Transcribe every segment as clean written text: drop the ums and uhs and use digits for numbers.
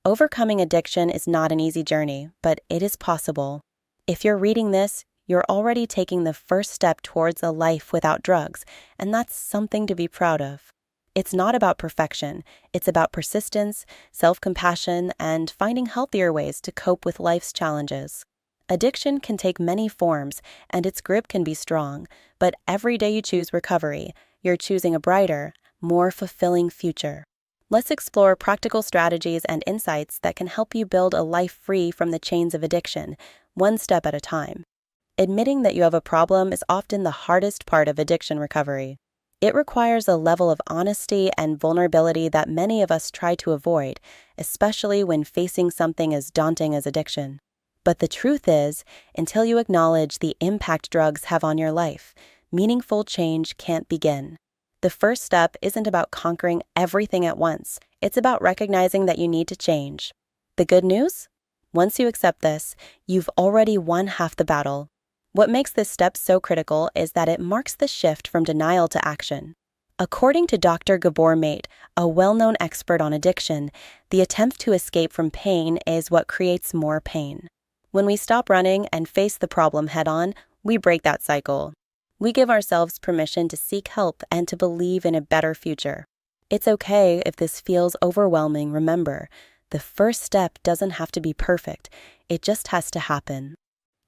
Overcoming addiction is not an easy journey, but it is possible. If you're reading this, you're already taking the first step towards a life without drugs, and that's something to be proud of. It's not about perfection. It's about persistence, self-compassion, and finding healthier ways to cope with life's challenges. Addiction can take many forms, and its grip can be strong, but every day you choose recovery, you're choosing a brighter, more fulfilling future. Let's explore practical strategies and insights that can help you build a life free from the chains of addiction, one step at a time. Admitting that you have a problem is often the hardest part of addiction recovery. It requires a level of honesty and vulnerability that many of us try to avoid, especially when facing something as daunting as addiction. But the truth is, until you acknowledge the impact drugs have on your life, meaningful change can't begin. The first step isn't about conquering everything at once. It's about recognizing that you need to change. The good news? Once you accept this, you've already won half the battle. What makes this step so critical is that it marks the shift from denial to action. According to Dr. Gabor Mate, a well-known expert on addiction, the attempt to escape from pain is what creates more pain. When we stop running and face the problem head-on, we break that cycle. We give ourselves permission to seek help and to believe in a better future. It's okay if this feels overwhelming. Remember, the first step doesn't have to be perfect. It just has to happen.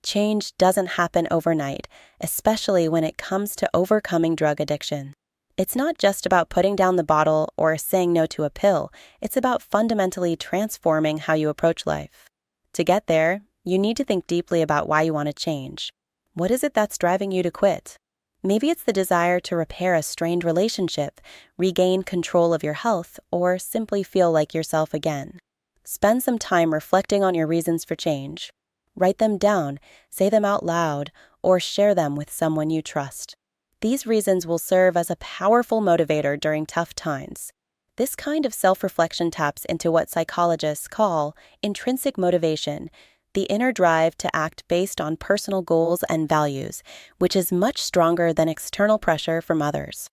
Change doesn't happen overnight, especially when it comes to overcoming drug addiction. It's not just about putting down the bottle or saying no to a pill. It's about fundamentally transforming how you approach life. To get there, you need to think deeply about why you want to change. What is it that's driving you to quit? Maybe it's the desire to repair a strained relationship, regain control of your health, or simply feel like yourself again. Spend some time reflecting on your reasons for change. Write them down, say them out loud, or share them with someone you trust. These reasons will serve as a powerful motivator during tough times. This kind of self-reflection taps into what psychologists call intrinsic motivation, the inner drive to act based on personal goals and values, which is much stronger than external pressure from others.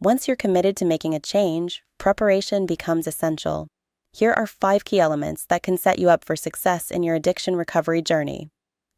Once you're committed to making a change, preparation becomes essential. Here are 5 key elements that can set you up for success in your addiction recovery journey.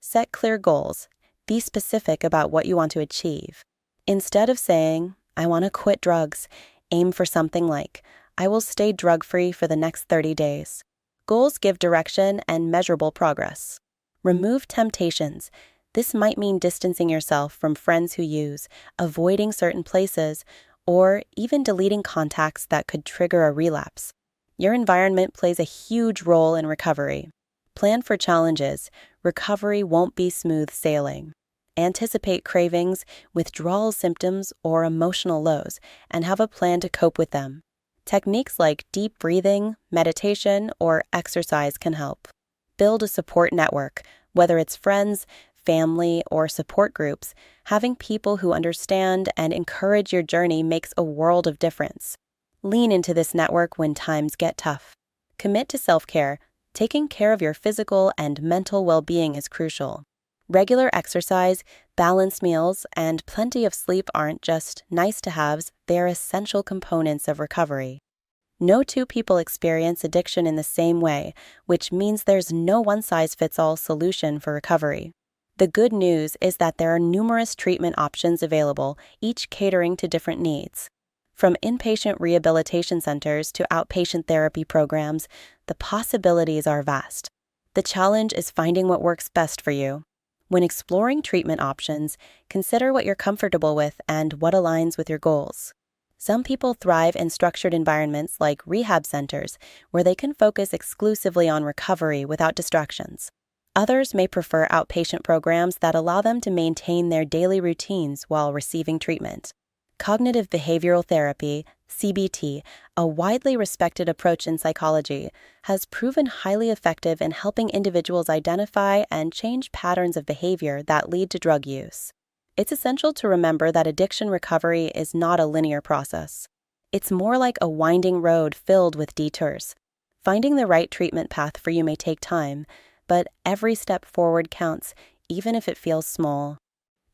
Set clear goals. Be specific about what you want to achieve. Instead of saying, "I want to quit drugs," aim for something like, "I will stay drug-free for the next 30 days." Goals give direction and measurable progress. Remove temptations. This might mean distancing yourself from friends who use, avoiding certain places, or even deleting contacts that could trigger a relapse. Your environment plays a huge role in recovery. Plan for challenges. Recovery won't be smooth sailing. Anticipate cravings, withdrawal symptoms, or emotional lows, and have a plan to cope with them. Techniques like deep breathing, meditation, or exercise can help. Build a support network, whether it's friends, family, or support groups. Having people who understand and encourage your journey makes a world of difference. Lean into this network when times get tough. Commit to self-care. Taking care of your physical and mental well-being is crucial. Regular exercise, balanced meals, and plenty of sleep aren't just nice-to-haves, they're essential components of recovery. No two people experience addiction in the same way, which means there's no one-size-fits-all solution for recovery. The good news is that there are numerous treatment options available, each catering to different needs. From inpatient rehabilitation centers to outpatient therapy programs, the possibilities are vast. The challenge is finding what works best for you. When exploring treatment options, consider what you're comfortable with and what aligns with your goals. Some people thrive in structured environments like rehab centers, where they can focus exclusively on recovery without distractions. Others may prefer outpatient programs that allow them to maintain their daily routines while receiving treatment. Cognitive behavioral therapy, CBT, a widely respected approach in psychology, has proven highly effective in helping individuals identify and change patterns of behavior that lead to drug use. It's essential to remember that addiction recovery is not a linear process. It's more like a winding road filled with detours. Finding the right treatment path for you may take time, but every step forward counts, even if it feels small.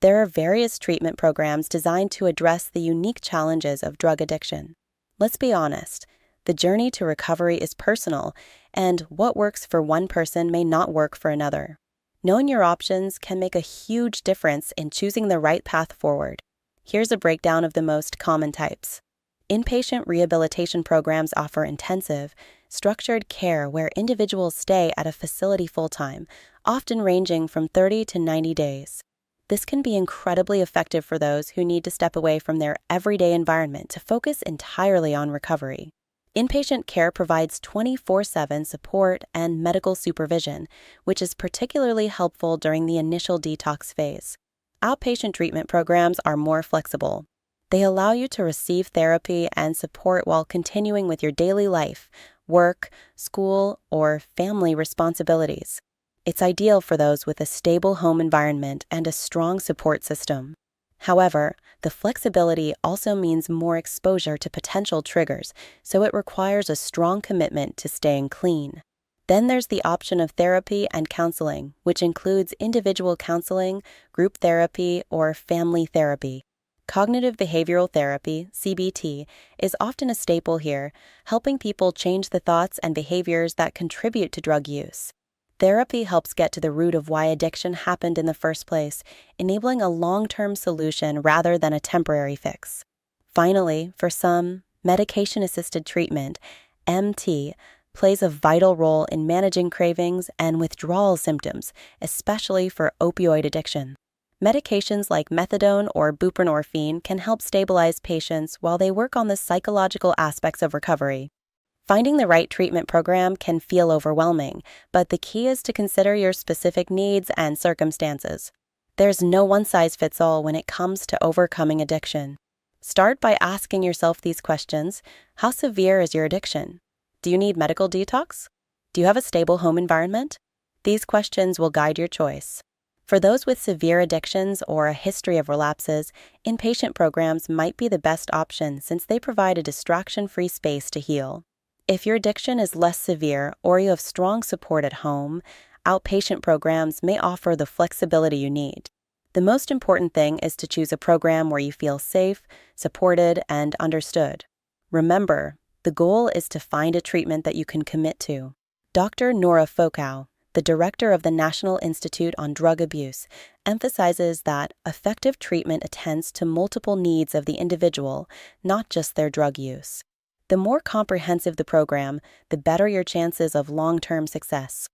There are various treatment programs designed to address the unique challenges of drug addiction. Let's be honest, the journey to recovery is personal, and what works for one person may not work for another. Knowing your options can make a huge difference in choosing the right path forward. Here's a breakdown of the most common types. Inpatient rehabilitation programs offer intensive, structured care where individuals stay at a facility full-time, often ranging from 30 to 90 days. This can be incredibly effective for those who need to step away from their everyday environment to focus entirely on recovery. Inpatient care provides 24/7 support and medical supervision, which is particularly helpful during the initial detox phase. Outpatient treatment programs are more flexible. They allow you to receive therapy and support while continuing with your daily life, work, school, or family responsibilities. It's ideal for those with a stable home environment and a strong support system. However, the flexibility also means more exposure to potential triggers, so it requires a strong commitment to staying clean. Then there's the option of therapy and counseling, which includes individual counseling, group therapy, or family therapy. Cognitive behavioral therapy, CBT, is often a staple here, helping people change the thoughts and behaviors that contribute to drug use. Therapy helps get to the root of why addiction happened in the first place, enabling a long-term solution rather than a temporary fix. Finally, for some, medication-assisted treatment, MT, plays a vital role in managing cravings and withdrawal symptoms, especially for opioid addiction. Medications like methadone or buprenorphine can help stabilize patients while they work on the psychological aspects of recovery. Finding the right treatment program can feel overwhelming, but the key is to consider your specific needs and circumstances. There's no one-size-fits-all when it comes to overcoming addiction. Start by asking yourself these questions. How severe is your addiction? Do you need medical detox? Do you have a stable home environment? These questions will guide your choice. For those with severe addictions or a history of relapses, inpatient programs might be the best option since they provide a distraction-free space to heal. If your addiction is less severe or you have strong support at home, outpatient programs may offer the flexibility you need. The most important thing is to choose a program where you feel safe, supported, and understood. Remember, the goal is to find a treatment that you can commit to. Dr. Nora Fokow, the director of the National Institute on Drug Abuse, emphasizes that effective treatment attends to multiple needs of the individual, not just their drug use. The more comprehensive the program, the better your chances of long-term success.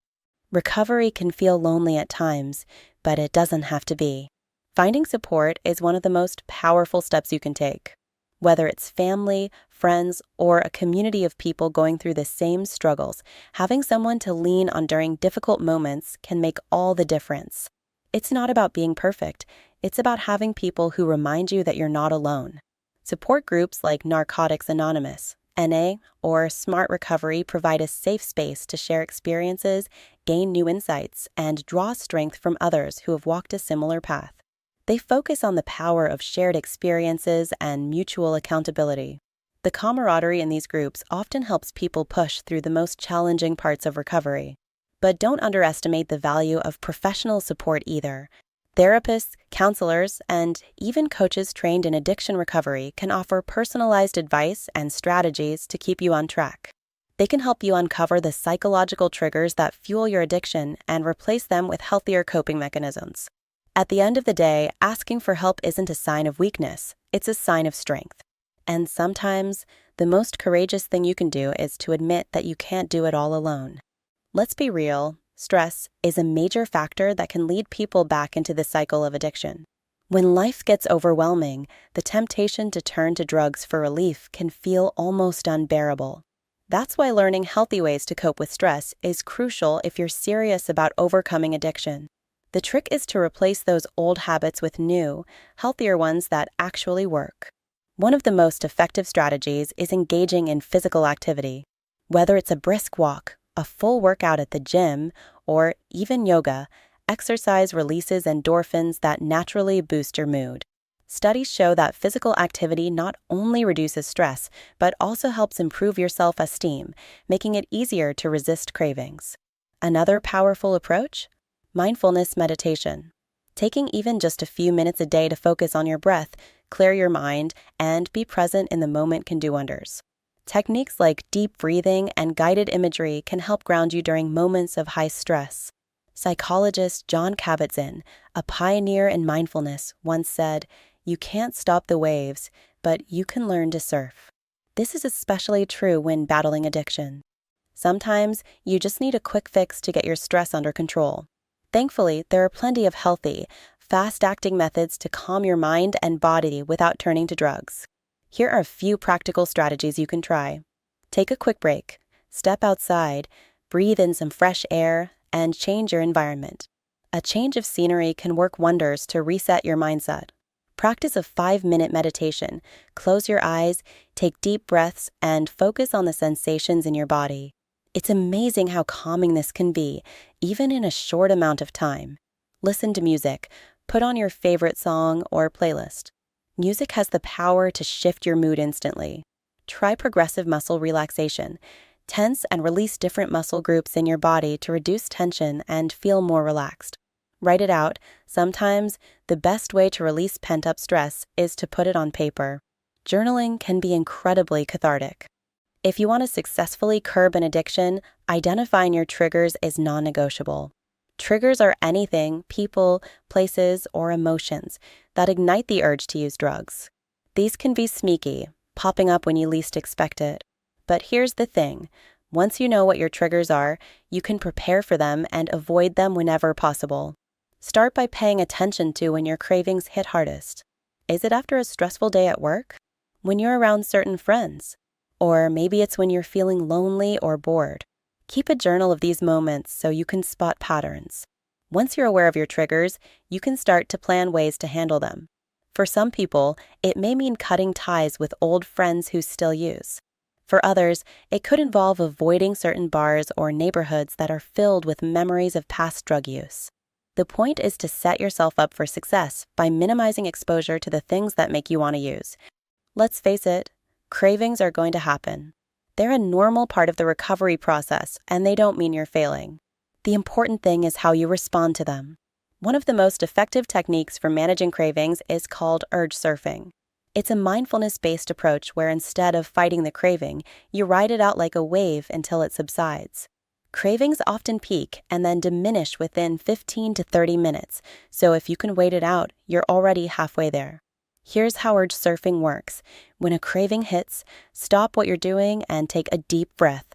Recovery can feel lonely at times, but it doesn't have to be. Finding support is one of the most powerful steps you can take. Whether it's family, friends, or a community of people going through the same struggles, having someone to lean on during difficult moments can make all the difference. It's not about being perfect, it's about having people who remind you that you're not alone. Support groups like Narcotics Anonymous, NA, or Smart Recovery provide a safe space to share experiences, gain new insights, and draw strength from others who have walked a similar path. They focus on the power of shared experiences and mutual accountability. The camaraderie in these groups often helps people push through the most challenging parts of recovery. But don't underestimate the value of professional support either. Therapists, counselors, and even coaches trained in addiction recovery can offer personalized advice and strategies to keep you on track. They can help you uncover the psychological triggers that fuel your addiction and replace them with healthier coping mechanisms. At the end of the day, asking for help isn't a sign of weakness, it's a sign of strength. And sometimes, the most courageous thing you can do is to admit that you can't do it all alone. Let's be real. Stress is a major factor that can lead people back into the cycle of addiction. When life gets overwhelming, the temptation to turn to drugs for relief can feel almost unbearable. That's why learning healthy ways to cope with stress is crucial if you're serious about overcoming addiction. The trick is to replace those old habits with new, healthier ones that actually work. One of the most effective strategies is engaging in physical activity. Whether it's a brisk walk, a full workout at the gym, or even yoga, exercise releases endorphins that naturally boost your mood. Studies show that physical activity not only reduces stress, but also helps improve your self-esteem, making it easier to resist cravings. Another powerful approach? Mindfulness meditation. Taking even just a few minutes a day to focus on your breath, clear your mind, and be present in the moment can do wonders. Techniques like deep breathing and guided imagery can help ground you during moments of high stress. Psychologist John Kabat-Zinn, a pioneer in mindfulness, once said, "You can't stop the waves, but you can learn to surf." This is especially true when battling addiction. Sometimes you just need a quick fix to get your stress under control. Thankfully, there are plenty of healthy, fast-acting methods to calm your mind and body without turning to drugs. Here are a few practical strategies you can try. Take a quick break, step outside, breathe in some fresh air, and change your environment. A change of scenery can work wonders to reset your mindset. Practice a 5-minute meditation. Close your eyes, take deep breaths, and focus on the sensations in your body. It's amazing how calming this can be, even in a short amount of time. Listen to music. Put on your favorite song or playlist. Music has the power to shift your mood instantly. Try progressive muscle relaxation. Tense and release different muscle groups in your body to reduce tension and feel more relaxed. Write it out. Sometimes, the best way to release pent-up stress is to put it on paper. Journaling can be incredibly cathartic. If you want to successfully curb an addiction, identifying your triggers is non-negotiable. Triggers are anything, people, places, or emotions that ignite the urge to use drugs. These can be sneaky, popping up when you least expect it. But here's the thing. Once you know what your triggers are, you can prepare for them and avoid them whenever possible. Start by paying attention to when your cravings hit hardest. Is it after a stressful day at work? When you're around certain friends? Or maybe it's when you're feeling lonely or bored. Keep a journal of these moments so you can spot patterns. Once you're aware of your triggers, you can start to plan ways to handle them. For some people, it may mean cutting ties with old friends who still use. For others, it could involve avoiding certain bars or neighborhoods that are filled with memories of past drug use. The point is to set yourself up for success by minimizing exposure to the things that make you want to use. Let's face it, cravings are going to happen. They're a normal part of the recovery process, and they don't mean you're failing. The important thing is how you respond to them. One of the most effective techniques for managing cravings is called urge surfing. It's a mindfulness-based approach where instead of fighting the craving, you ride it out like a wave until it subsides. Cravings often peak and then diminish within 15 to 30 minutes, so if you can wait it out, you're already halfway there. Here's how urge surfing works. When a craving hits, stop what you're doing and take a deep breath.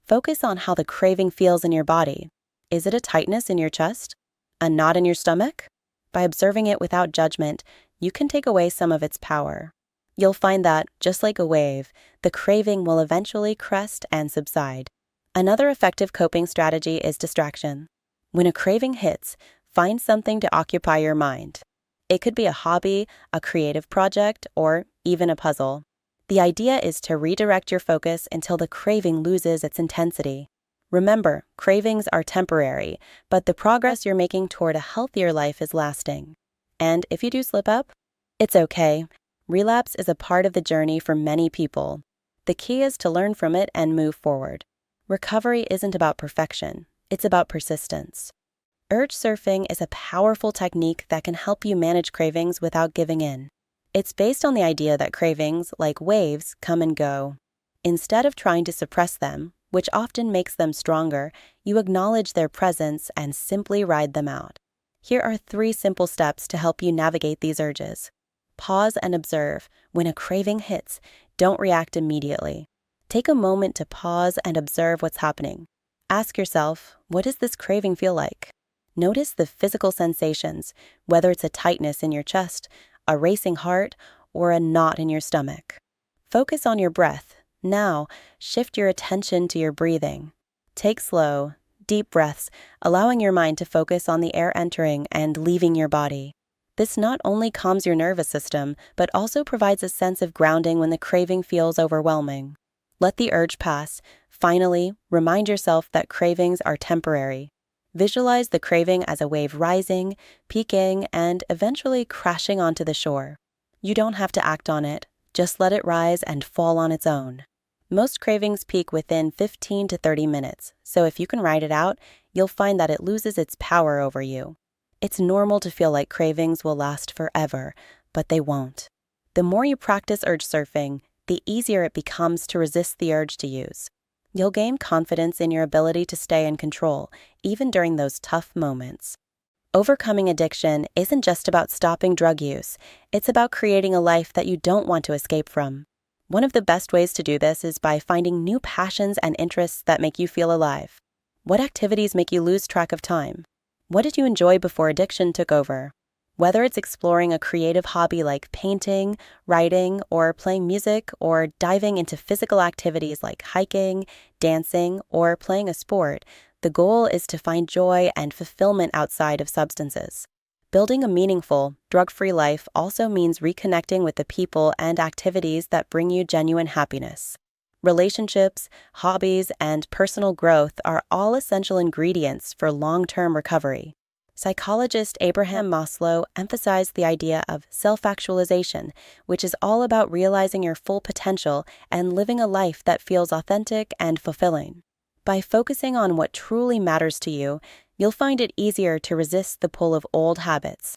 Focus on how the craving feels in your body. Is it a tightness in your chest? A knot in your stomach? By observing it without judgment, you can take away some of its power. You'll find that, just like a wave, the craving will eventually crest and subside. Another effective coping strategy is distraction. When a craving hits, find something to occupy your mind. It could be a hobby, a creative project, or even a puzzle. The idea is to redirect your focus until the craving loses its intensity. Remember, cravings are temporary, but the progress you're making toward a healthier life is lasting. And if you do slip up, it's okay. Relapse is a part of the journey for many people. The key is to learn from it and move forward. Recovery isn't about perfection, it's about persistence. Urge surfing is a powerful technique that can help you manage cravings without giving in. It's based on the idea that cravings, like waves, come and go. Instead of trying to suppress them, which often makes them stronger, you acknowledge their presence and simply ride them out. Here are 3 simple steps to help you navigate these urges. Pause and observe. When a craving hits, don't react immediately. Take a moment to pause and observe what's happening. Ask yourself, what does this craving feel like? Notice the physical sensations, whether it's a tightness in your chest, a racing heart, or a knot in your stomach. Focus on your breath. Now, shift your attention to your breathing. Take slow, deep breaths, allowing your mind to focus on the air entering and leaving your body. This not only calms your nervous system, but also provides a sense of grounding when the craving feels overwhelming. Let the urge pass. Finally, remind yourself that cravings are temporary. Visualize the craving as a wave rising, peaking, and eventually crashing onto the shore. You don't have to act on it. Just let it rise and fall on its own. Most cravings peak within 15 to 30 minutes, so if you can ride it out, you'll find that it loses its power over you. It's normal to feel like cravings will last forever, but they won't. The more you practice urge surfing, the easier it becomes to resist the urge to use. You'll gain confidence in your ability to stay in control, even during those tough moments. Overcoming addiction isn't just about stopping drug use, it's about creating a life that you don't want to escape from. One of the best ways to do this is by finding new passions and interests that make you feel alive. What activities make you lose track of time? What did you enjoy before addiction took over? Whether it's exploring a creative hobby like painting, writing, or playing music, or diving into physical activities like hiking, dancing, or playing a sport, the goal is to find joy and fulfillment outside of substances. Building a meaningful, drug-free life also means reconnecting with the people and activities that bring you genuine happiness. Relationships, hobbies, and personal growth are all essential ingredients for long-term recovery. Psychologist Abraham Maslow emphasized the idea of self-actualization, which is all about realizing your full potential and living a life that feels authentic and fulfilling. By focusing on what truly matters to you, you'll find it easier to resist the pull of old habits.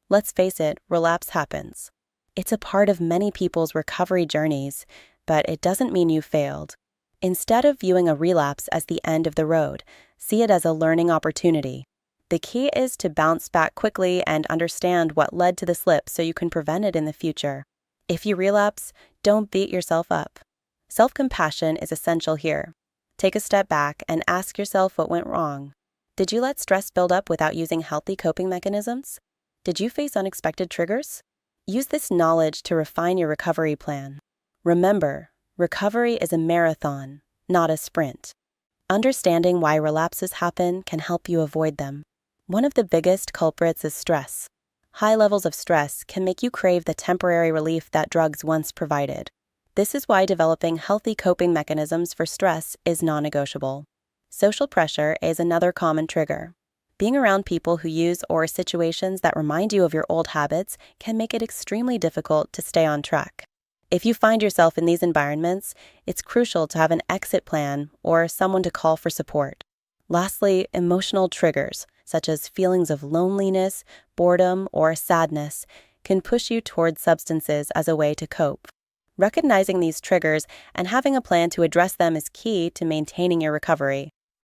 Let's face it, relapse happens. It's a part of many people's recovery journeys, but it doesn't mean you failed. Instead of viewing a relapse as the end of the road, see it as a learning opportunity. The key is to bounce back quickly and understand what led to the slip so you can prevent it in the future. If you relapse, don't beat yourself up. Self-compassion is essential here. Take a step back and ask yourself what went wrong. Did you let stress build up without using healthy coping mechanisms? Did you face unexpected triggers? Use this knowledge to refine your recovery plan. Remember, recovery is a marathon, not a sprint. Understanding why relapses happen can help you avoid them. One of the biggest culprits is stress. High levels of stress can make you crave the temporary relief that drugs once provided. This is why developing healthy coping mechanisms for stress is non-negotiable. Social pressure is another common trigger. Being around people who use or situations that remind you of your old habits can make it extremely difficult to stay on track. If you find yourself in these environments, it's crucial to have an exit plan or someone to call for support. Lastly, emotional triggers, such as feelings of loneliness, boredom, or sadness, can push you towards substances as a way to cope. Recognizing these triggers and having a plan to address them is key to maintaining your recovery.